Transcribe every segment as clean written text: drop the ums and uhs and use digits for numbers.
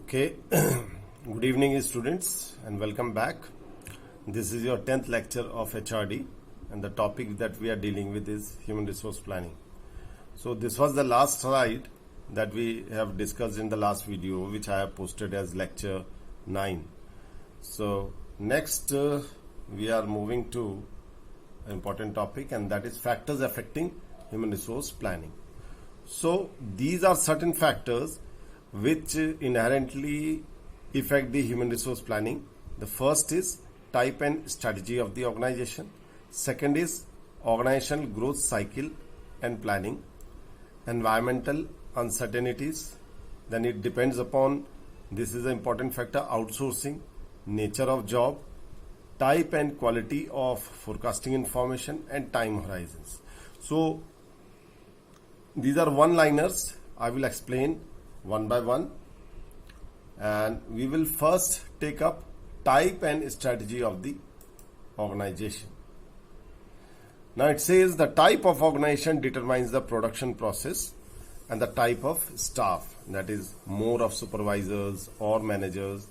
Okay, good evening students and welcome back. This is your 10th lecture of HRD and the topic that we are dealing with is human resource planning. So this was the last slide that we have discussed in the last video, which I have posted as lecture 9. So next we are moving to an important topic, and that is factors affecting human resource planning. So these are certain factors which inherently affect the human resource planning. The first is type and strategy of the organization. Second is organizational growth cycle and planning. Environmental uncertainties. Then it depends upon, this is an important factor, outsourcing, nature of job, type and quality of forecasting information, and time horizons. So these are one-liners. I will explain one by one, and we will first take up type and strategy of the organization. Now it says the type of organization determines the production process and the type of staff, that is more of supervisors or managers.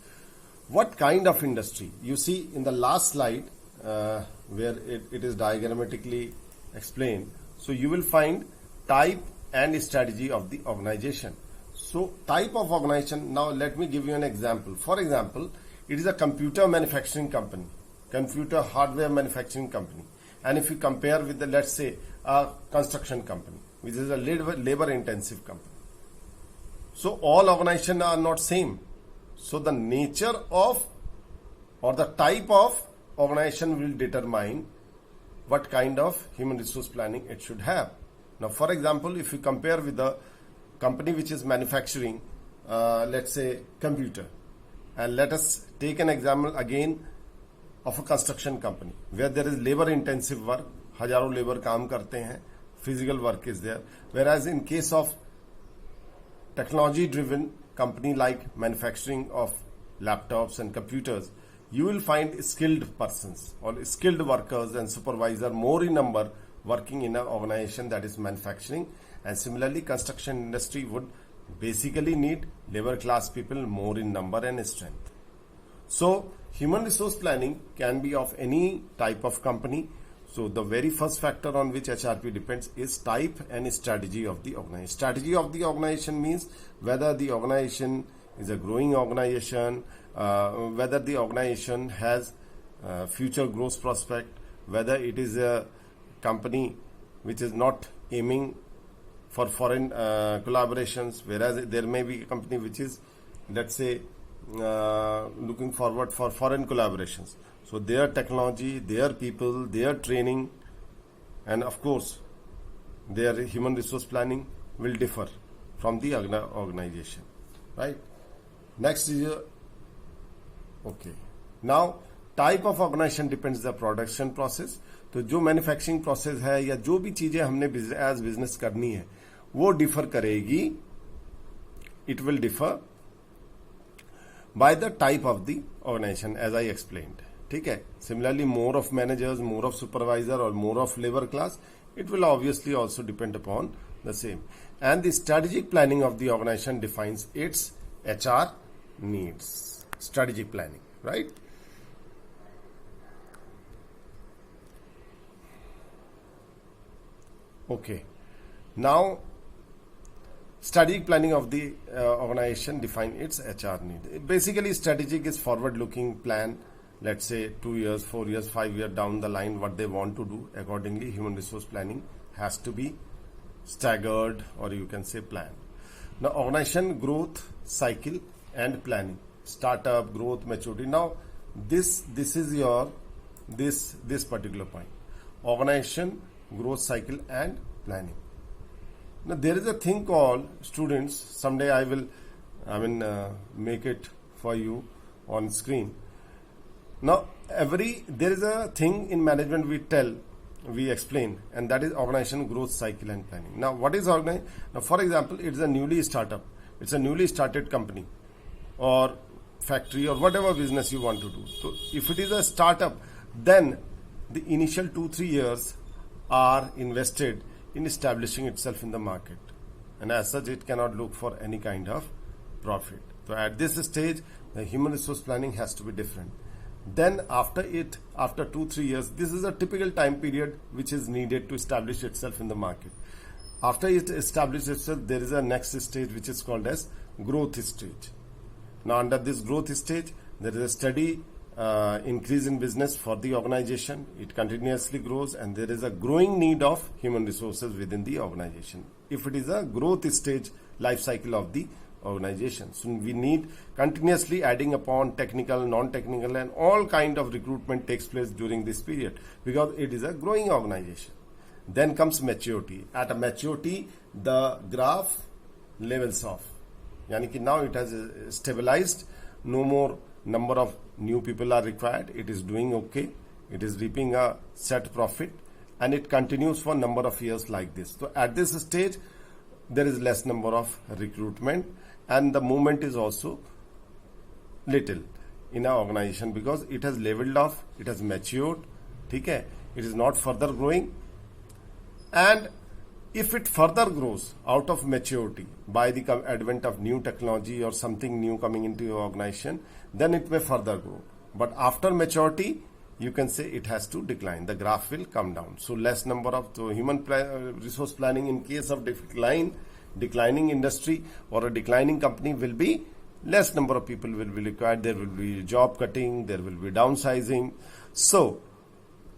What kind of industry? You see in the last slide where it is diagrammatically explained. So you will find type and strategy of the organization. So type of organization, now let me give you an example. For example, it is a computer manufacturing company, computer hardware manufacturing company. And if you compare with the, let's say, a construction company, which is a labor intensive company. So all organizations are not same. So the nature of or the type of organization will determine what kind of human resource planning it should have. Now, for example, if you compare with the company which is manufacturing, let's say, computer, and let us take an example again of a construction company where there is labor intensive work, हजारों labor काम करते हैं, physical work is there. Whereas in case of technology driven company like manufacturing of laptops and computers, you will find skilled persons or skilled workers and supervisor more in number working in an organization that is manufacturing. And similarly, construction industry would basically need labor class people more in number and strength. So human resource planning can be of any type of company. So the very first factor on which HRP depends is type and strategy of the organization. Strategy of the organization means whether the organization is a growing organization, whether the organization has future growth prospect, whether it is a company which is not aiming for foreign collaborations, whereas there may be a company which is, let's say, looking forward for foreign collaborations. So their technology, their people, their training, and of course their human resource planning will differ from the organization, right? Next is okay. Now type of organization depends the production process. तो जो manufacturing process है या जो भी चीजें हमने as business करनी है वो डिफर करेगी. It will differ by the type of the organisation as I explained. ठीक है. Similarly more of managers, more of supervisor और more of labour class, it will obviously also depend upon the same. And the strategic planning of the organization defines its HR needs. Strategic planning, right? Okay. Now, strategic planning of the organization define its HR need. Basically, strategic is forward-looking plan. Let's say 2 years, 4 years, 5 years down the line, what they want to do. Accordingly, human resource planning has to be staggered, or you can say planned. Now, organization growth cycle and planning, startup growth maturity. Now, this is your this particular point. Organization growth cycle and planning. Now, there is a thing called, students, someday I will make it for you on screen. Now, there is a thing in management we explain, and that is organization growth cycle and planning. Now, what is organization? Now, for example, it's a newly started company or factory or whatever business you want to do. So, if it is a startup, then the initial 2-3 years are invested in establishing itself in the market, and as such, it cannot look for any kind of profit. So at this stage, the human resource planning has to be different. Then after 2-3 years, this is a typical time period which is needed to establish itself in the market. After it establishes itself, there is a next stage which is called as growth stage. Now under this growth stage, there is a steady increase in business for the organization. It continuously grows and there is a growing need of human resources within the organization. If it is a growth stage life cycle of the organization, so we need continuously adding upon technical, non-technical and all kind of recruitment takes place during this period because it is a growing organization. Then comes maturity. At a maturity, the graph levels off. Yani ki now it has stabilized. No more number of new people are required. It is doing okay. It is reaping a set profit and it continues for a number of years like this. So at this stage, there is less number of recruitment and the movement is also little in our organization because it has leveled off, it has matured, okay? It is not further growing. And if it further grows out of maturity by the advent of new technology or something new coming into your organization, then it may further grow. But after maturity, you can say it has to decline. The graph will come down. So less number of human resource planning in case of declining industry or a declining company will be less number of people will be required. There will be job cutting. There will be downsizing. So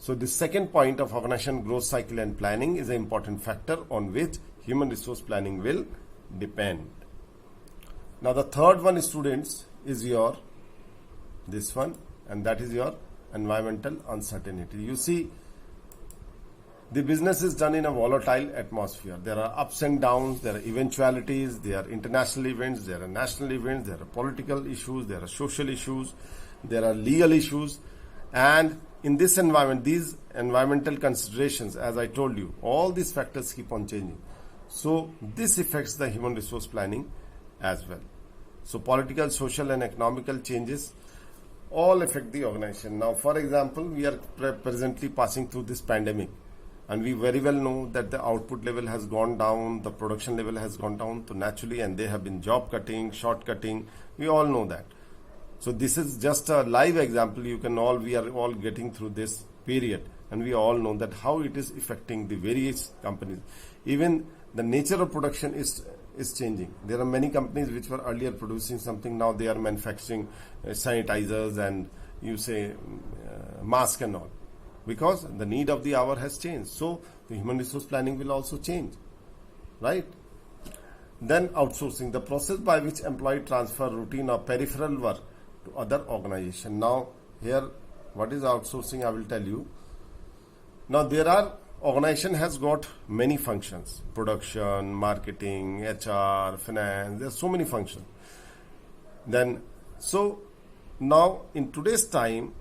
the second point of organization growth cycle and planning is an important factor on which human resource planning will depend. Now the third one, students, is this one, and that is your environmental uncertainty. You see, the business is done in a volatile atmosphere. There are ups and downs, there are eventualities, there are international events, there are national events, there are political issues, there are social issues, there are legal issues, and in this environment, these environmental considerations, as I told you, all these factors keep on changing. So this affects the human resource planning as well. So political, social and economical changes all affect the organization. Now, for example, we are presently passing through this pandemic and we very well know that the output level has gone down, the production level has gone down, so naturally, and there have been job cutting, short cutting, we all know that. So this is just a live example. We are all getting through this period and we all know that how it is affecting the various companies. Even the nature of production is changing. There are many companies which were earlier producing something, now they are manufacturing sanitizers and mask and all, because the need of the hour has changed. So the human resource planning will also change, right? Then outsourcing, the process by which employee transfer routine or peripheral work to other organization. Now here, what is outsourcing? I will tell you. Now organization has got many functions: production, marketing, HR, finance. There are so many functions. So now in today's time,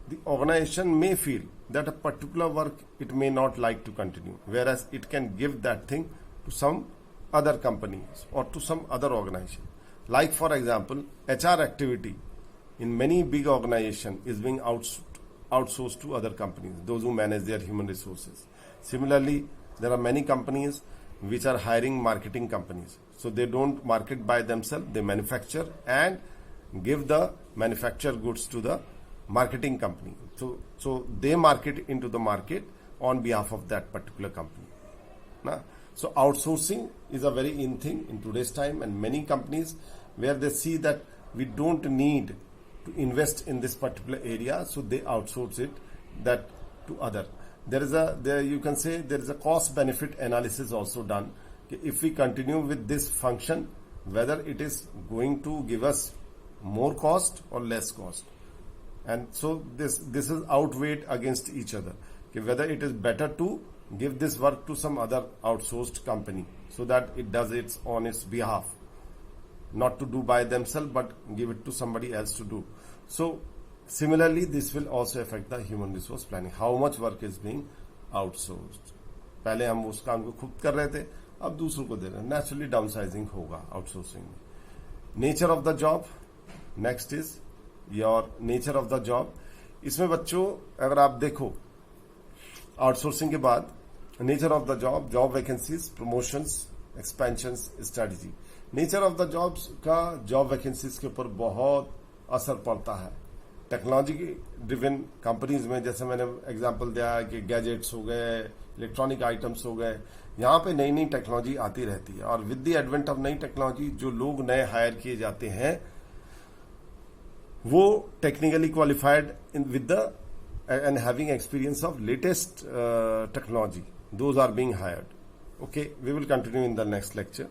the organization may feel that a particular work it may not like to continue, whereas it can give that thing to some other companies or to some other organization. Like for example, HR activity in many big organizations is being outsourced to other companies, those who manage their human resources. Similarly, there are many companies which are hiring marketing companies. So they don't market by themselves, they manufacture and give the manufactured goods to the marketing company. So they market into the market on behalf of that particular company. So outsourcing is a very in thing in today's time, and many companies where they see that we don't need to invest in this particular area, so they outsource it that to other. You can say there is a cost benefit analysis also done. If we continue with this function, whether it is going to give us more cost or less cost. And so this is outweighed against each other. Whether it is better to give this work to some other outsourced company so that it does it on its behalf, not to do by themselves but give it to somebody else to do. So similarly, this will also affect the human resource planning. How much work is being outsourced? पहले हम उस काम को खुद कर रहे थे, अब दूसरों को दे रहे हैं. Naturally downsizing होगा outsourcing में. Nature of the job. Next is your nature of the job. इसमें बच्चों अगर आप देखो आउटसोर्सिंग के बाद nature of the job, job vacancies, promotions, expansions, strategy. Nature of the jobs का जॉब वैकेंसीज के ऊपर बहुत असर पड़ता है। टेक्नोलॉजी ड्रिवन कंपनीज में, जैसे मैंने एग्जांपल दिया कि गैजेट्स हो गए, इलेक्ट्रॉनिक आइटम्स हो गए, यहाँ पे नई नई टेक्नोलॉजी आती रहती है, और विद द एडवेंट ऑफ नई टेक्नोलॉजी जो लोग नए हायर किए जाते हैं वो technically qualified with the and having experience of latest technology, those are being hired. Okay, we will continue in the next lecture.